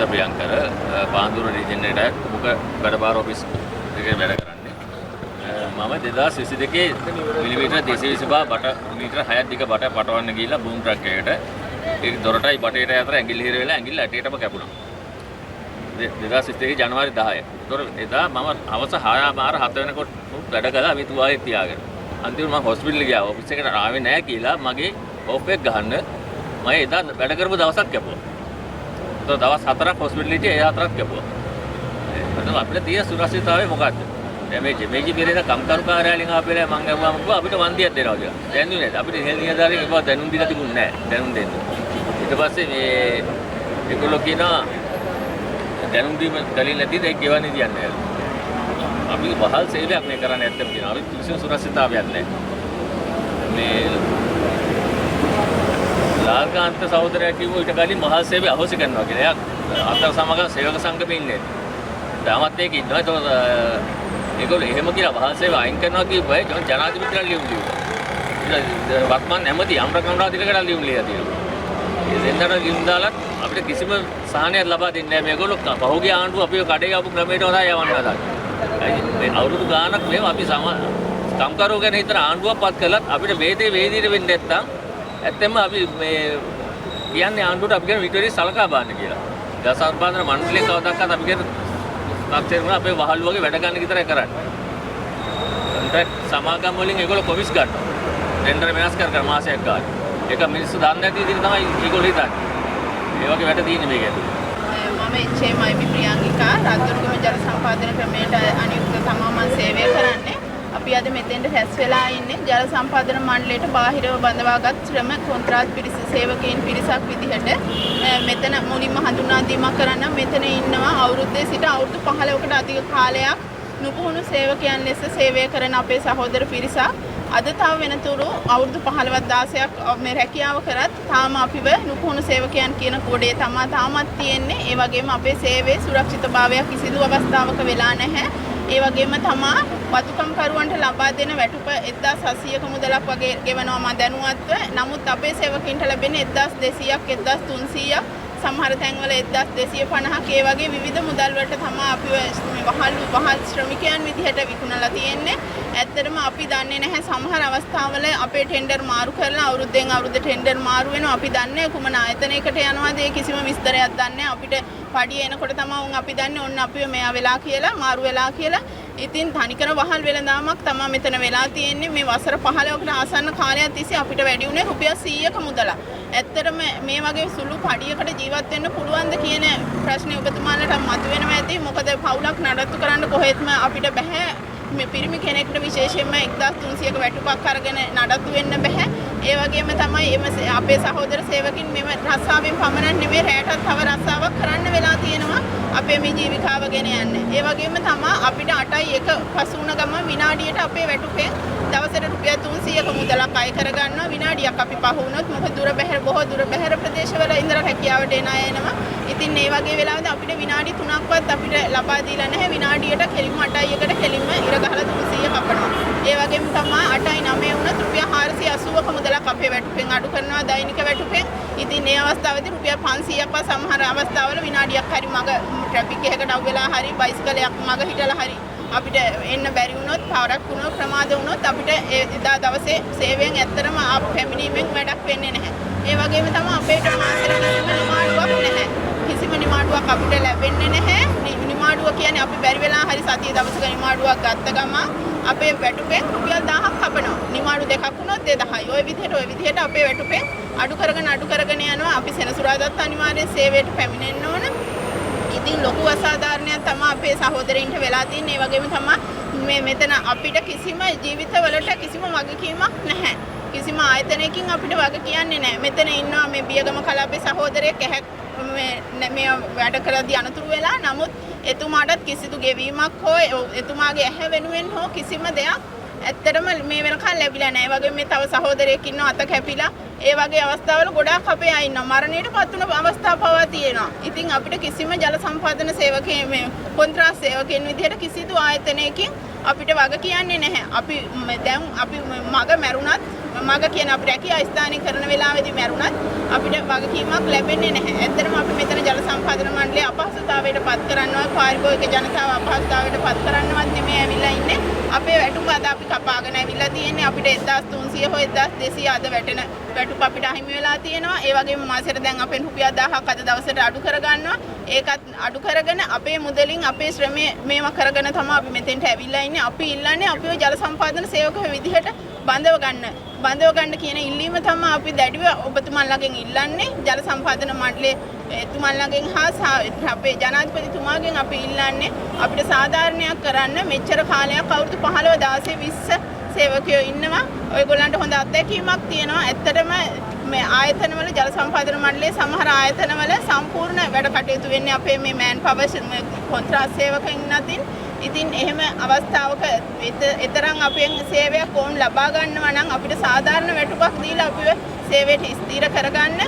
Sujatha Priyankara පාන්දුර region එකට මුක වැඩබාර office එකේ වැඩ කරන්නේ. මම 2022 මිලිමීටර 225 බට මීටර 6ක් දිග බට පටවන්න ගිහිල්ලා බූම් ට්‍රක් එකකට ඒ දොරටයි බටේට අතර ඇඟිලි හිර වෙලා ඇඟිල්ල ඇටේටම කැපුණා. 2022 ජනවාරි 10. ඒතොර එදා මම හවස 6:07 වෙනකොට වැඩ කළා අපි තුවාලේ තියාගෙන. අන්තිමට මම හොස්පිටල් ගියා. ඔෆිස් එකට ආවේ නැහැ කියලා මගේ ඕෆ් එක ගහන්න මම එදා වැඩ කරපු දවසක් කැපුවා. तो दवस 4ක් හොස්පිටල් එකේ ඒ 4ක් කැපුවා. එතන අපිට තියෙන සුරක්ෂිතතාවය මොකද්ද? දැන් මේ ජෙමේජි පිරේන කම්කරු කාර්යාලයෙන් ආපෙලා මං ගමුවාම කිව්වා අපිට වන්දියක් දෙනවා කියලා. දැන් නෙවෙයි අපිට ඉහළ නිලධාරියෙක් කිව්වා දැනුම් දීලා තිබුණේ නැහැ. දැනුම් දෙන්න. ඊට පස්සේ මේ ඒගොල්ලෝ කියනවා දැනුම් දීම කලින් නැතිද ඒක ගෙවන්නේ කියන්නේ. අපි වහල් සේවයක් මේ කරන්නේ නැත්තම් කියනවා. අපි කිසිම සුරක්ෂිතතාවයක් නැහැ. මේ ලාල්කාන්ත සහෝදරයා කිව්ව ඊට කලින් මහල් සේවය අහෝසි කරනවා කියලා. එයා අතර සමග සේවක සංගමේ ඉන්නේ. තාමත් ඒක ඉන්නවා. ඒගොල්ලෝ එහෙම කියලා මහල් සේවය අයින් කරනවා කියපුවා ජනාධිපතිලා ලියුම් ලියුවා. වර්තමාන නැමැති අමරකමරාධිකරණ ලියුම් ලියලා තියෙනවා. ඒ දෙන්නට ලියුම් දාලා අපිට කිසිම සහනයක් ලබා දෙන්නේ නැහැ. මේගොල්ලෝ පහුගිය ආණ්ඩුව අපිව කඩේ ආපු ක්‍රමයට වඩා යවන්න හදන්නේ. මේ අවුරුදු ගාණක් මේව අපි කම්කරුවෝ ගැන හිතන ආණ්ඩුවක්පත් කළත් අපිට වේදිතේ වෙන්නේ නැත්තම් ඇත්තම අපි මේ කියන්නේ ආණ්ඩුවට අපි කියන විතරේ සලකා බලන්න කියලා. දසම්පාදන මණ්ඩලයෙන් කවදාවත් අපි කියන තාක්ෂේත්‍රවල අපේ වහල් වගේ වැඩ ගන්න විතරයි කරන්නේ. කොන්ට්‍රැක්ට් සමාගම් වලින් ඒගොල්ලෝ කොමිස් ගන්නවා. ටෙන්ඩර් වෙනස් කර මාසයක් ගන්න. ඒක මිනිස්සු දන්නේ නැති විදිහට තමයි ඒගොල්ලෝ හිතන්නේ. ඒ වගේ වැඩ තියෙන්නේ මේක ඇතුලේ. මම එච්.එම්.අයි.බි. ප්‍රියංගිකා රාජ්‍යගම ජල සම්පාදන ක්‍රමයට අනියුක්ත තමයි මම සේවය කරන්නේ. අපි අද මෙතෙන්ට රැස් වෙලා ඉන්නේ ජල සම්පාදන මණ්ඩලයට බාහිරව බඳවාගත් ශ්‍රම කොන්ත්‍රාත් පිරිස සේවකයන් පිරිසක් විදිහට මෙතන මුලින්ම හඳුනා දීමක් කරන්න මෙතන ඉන්නවා අවුරුද්දේ සිට අවුරුදු 15කට අධික කාලයක් නුපුහුණු සේවකයන් ලෙස සේවය කරන අපේ සහෝදර පිරිසක් අද තව වෙනතුරු අවුරුදු 15ක් 16ක් මේ රැකියාව කරත් තාම අපිව නුපුහුණු සේවකයන් කියන කෝඩේ තාමත් තියෙන්නේ. ඒ වගේම අපේ සේවයේ සුරක්ෂිතභාවයක් කිසිදු අවස්ථාවක වෙලා නැහැ. ඒ වගේම තමා වතුකම් කරුවන්ට ලබා දෙන වැටුප 1700ක මුදලක් වගේ ගෙවනවා මම දැනුවත්ව. නමුත් අපේ සේවකින්ට ලැබෙන 1200ක් 1300ක් සමහර තැන්වල 1250ක් ඒ වගේ විවිධ මුදල් වලට තමයි අපිව මේ වහල් ශ්‍රමිකයන් විදිහට විකුණලා තියෙන්නේ. ඇත්තටම අපි දන්නේ නැහැ සමහර අවස්ථාවල අපේ ටෙන්ඩර් මාරු කරලා අවුරුද්දෙන් අවුරුද්ද ටෙන්ඩර් මාරු වෙනවා. අපි දන්නේ කුමන ආයතනයකට යනවාද ඒ කිසිම විස්තරයක් දන්නේ අපිට පඩිය එනකොට තමයි උන් අපි දන්නේ ඔන්න අපිව මෙයා වෙලා කියලා මාරු වෙලා කියලා. ඉතින් තනිකර වහල් වෙළඳාමක් තමයි මෙතන වෙලා තියෙන්නේ. මේ වසර 15කට ආසන්න කාලයක් තිස්සේ අපිට වැඩි උනේ රුපියල් 100ක මුදලක්. ඇත්තටම මේ වගේ සුළු පඩියකට ජීවත් වෙන්න පුළුවන්ද කියන ප්‍රශ්නේ ඔබතුමාලට මතුවෙනවා ඇති. මොකද පවුලක් නඩත්තු කරන්න කොහෙත්ම අපිට බෑ. මේ පිරිමි කෙනෙක්ට විශේෂයෙන්ම 1300ක වැටුපක් අරගෙන නඩත්තු වෙන්න බෑ. ඒ වගේම තමයි අපේ සහෝදර සේවකින් මෙව රස්සාවෙන් පමණක් නෙමෙයි රැයටත් තව රස්සාවක් කරන්න වෙලා තියෙනවා අපේ මේ ජීවිකාව ගෙන යන්න. ඒ වගේම තමයි අපිට 8යි 1 පසු වුණ ගමන් විනාඩියට අපේ වැටුපෙන් දවසට රුපියල් 300ක මුදලක් අය කර ගන්නවා. විනාඩියක් අපි පහ වුණොත් මොකද බොහෝ දුර බැහැර ප්‍රදේශවල ඉඳලා රැකියාවට එන අය එනවා. ඉතින් මේ වගේ වෙලාවද අපිට විනාඩි 3ක්වත් අපිට ලබා දීලා නැහැ. විනාඩියට කෙලින්ම 8යි 1ට කෙලින්ම ඉර ගහලා 300 කපනවා. ඒ වගේම තමයි 8යි 9 වුණත් රුපියල් 480ක මුදලක් අපේ වැටුපෙන් අඩු කරනවා දෛනික වැටුපෙන්. ඉතින් මේ අවස්ථාවේදී රුපියල් 500ක්වත් සමහර අවස්ථාවල විනාඩියක් හරි මග ට්‍රැෆික් එකකට අවු වෙලා හරි බයිසිකලයක් මග හිටලා හරි අපිට එන්න බැරි වුණොත් පාරක් වුණොත් ප්‍රමාද වුණොත් අපිට එදා දවසේ සේවයෙන් ඇත්තටම පැමිණීමෙන් වැඩක් වෙන්නේ නැහැ. ඒ වගේම තමයි අපේට මාසෙට කිසිම නිමාඩුවක් නැහැ. කිසිම නිමාඩුවක් අපිට ලැබෙන්නේ නැහැ. නිමාඩුව කියන්නේ අපි බැරි වෙලා හරි සතිය දවසක නිමාඩුවක් ගත්ත ගමන් අපේ වැටුපෙන් රුපියල් 1000ක් කපනවා. නිමාඩු දෙකක් වුණොත් 2000යි. ওই විදිහට අපේ වැටුපෙන් අඩු කරගෙන යනවා. අපි සෙනසුරාදාත් අනිවාර්යෙන් සේවයට පැමිණෙන්න ඕන. ඉතින් ලොකු අසාධාරණයක් තමයි අපේ සහෝදරයින්ට වෙලා තියෙන්නේ. ඒ වගේම තමයි මෙතන අපිට කිසිම ජීවිතවලට කිසිම වගකීමක් නැහැ. කිසිම ආයතනයකින් අපිට වග කියන්නේ නැහැ. මෙතන ඉන්නවා මේ බියගම කලාපේ සහෝදරයෙක් මේ වැඩ කරද්දී අනතුරු වෙලා. නමුත් එතුමාටත් කිසිදු ගෙවීමක් හෝ එතුමාගේ ඇහැ වෙනුවෙන් හෝ කිසිම දෙයක් ඇත්තටම මේ වෙනකන් ලැබිලා නැහැ. ඒ වගේම මේ තව සහෝදරයෙක් ඉන්නවා අත කැපිලා. ඒ වගේ අවස්ථාවල ගොඩාක් අපේ අය ඉන්නවා. මරණයට පත් වුණ අවස්ථා පවා තියෙනවා. ඉතින් අපිට කිසිම ජල සම්පාදන සේවකයන් මේ කොන්ත්‍රාත් සේවකයන් විදිහට කිසිදු ආයතනයකින් අපිට වග කියන්නේ නැහැ. අපි දැන් අපි මග මැරුණත් මග කියන අපේ රැකියා ස්ථානික කරන වෙලාවෙදී මැරුණත් අපිට වගකීමක් ලැබෙන්නේ නැහැ. ඇත්තටම අපි මෙතන ජල සම්පාදන මණ්ඩලය අපහසුතාවයට පත් කරනවා, පාරිභෝගික ජනතාව අපහසුතාවයට පත් කරන්නවත් නෙමෙයි ඇවිල්ලා ඉන්නේ. අපේ වැටුප අද අපි කපාගෙන ඇවිල්ලා තියෙන්නේ. අපිට 1300 හෝ 1200 අද වැටෙන වැටුප අපිට අහිමි වෙලා තියෙනවා. ඒ වගේම මාසෙට දැන් අපෙන් රුපියල් 1000ක් අද දවසට අඩු කරගන්නවා. ඒකත් අඩු කරගෙන අපේ මුදලින් අපේ ශ්‍රමය මේවා කරගෙන තමයි අපි මෙතෙන්ට ඇවිල්ලා ඉන්නේ. අපි ඉල්ලන්නේ අපිව ජල සම්පාදන සේවකයෝ විදිහට බඳව ගන්න කියන ඉල්ලීම තමයි අපි දැඩිව ඔබතුමන්ලගෙන් ඉල්ලන්නේ. ජල සම්පාදන මණ්ඩලයේ එතුමන්ලගෙන් හා අපේ ජනාධිපතිතුමාගෙන් අපි ඉල්ලන්නේ අපිට සාධාරණයක් කරන්න. මෙච්චර කාලයක් අවුරුදු 15 16 20 සේවකයෝ ඉන්නවා. ඔයගොල්ලන්ට හොඳ අත්දැකීමක් තියෙනවා. ඇත්තටම මේ ආයතනවල ජල සම්පාදන මණ්ඩලයේ සමහර ආයතනවල සම්පූර්ණ වැඩ කටයුතු වෙන්නේ අපේ මේ මෑන් පවර් කොන්ත්‍රාත් සේවකයින් අතින්. ඉතින් එහෙම අවස්ථාවක එතරම් අපෙන් සේවයක් ඕන් ලබා ගන්නවා නම් අපිට සාධාරණ වැටුපක් දීලා අපිව සේවයට ස්ථිර කරගන්න.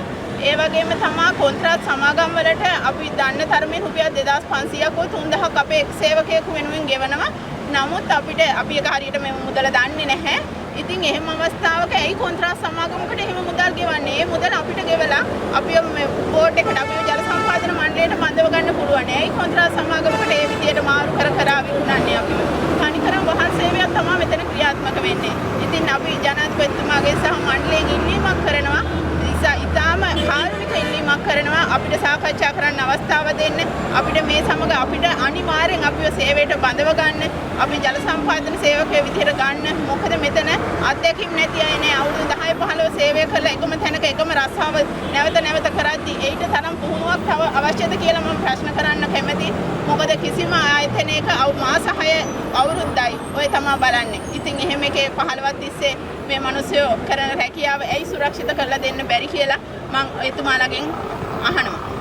ඒ වගේම තමයි කොන්ත්‍රාත් සමාගම් වලට අපි දන්න තරමේ රුපියල් 2500ක් හෝ 3000ක් අපේ සේවකයෙකු වෙනුවෙන් ගෙවනවා. නමුත් අපිට අපි ඒක හරියට මේ මුදල දන්නේ නැහැ. ඉතින් එහෙම අවස්ථාවක ඇයි කොන්ත්‍රාත් සමාගමකට එහෙම මුදල් ගෙවන්නේ? ඒ මුදල අපිට ගෙවලා අපිව මේ බෝඩ් එකට අපිව ජල සම්පාදන මණ්ඩලයට බඳව ගන්න පුළුවන්. ඇයි කොන්ත්‍රාත් සමාගමකට ඒ විදියට මාරු කර විකුණන්නේ අපිව? තනිකරම වහල් සේවයක් තමයි මෙතන ක්‍රියාත්මක වෙන්නේ. ඉතින් අපි ජනාධිපතිතුමාගේ සහ මණ්ඩලයෙන් ඉල්ලීමක් කරනවා. ඉතාම කාරුණික ඉල්ලීමක් කරනවා අපිට සාකච්ඡා කරන්න අවස්ථාව දෙන්න. අපිට මේ සමග අපිට අනිවාර්යෙන් අපිව සේවයට බඳව ගන්න. අපි ජල සම්පාදන සේවකයෝ විදිහට ගන්න. මොකද මෙතන අත්දැකීම් නැති අය නේ. අවුරුදු 10 15 සේවය කරලා එකම තැනක එකම රස්සාව නැවත කරද්දී ඒට තරම් පුහුණුවක් තව අවශ්‍යද කියලා මම ප්‍රශ්න කරන්න කැමතියි. මොකද කිසිම ආයතනයක මාස 6 අවුරුද්දයි ඔය තමයි බලන්නේ. ඉතින් එහෙම එකේ 15ක් තිස්සේ මේ මිනිස්සු කරන රැකියාව ඇයි සුරක්ෂිත කරලා දෙන්න බැරි කියලා මම එතුමාලගෙන් අහනවා.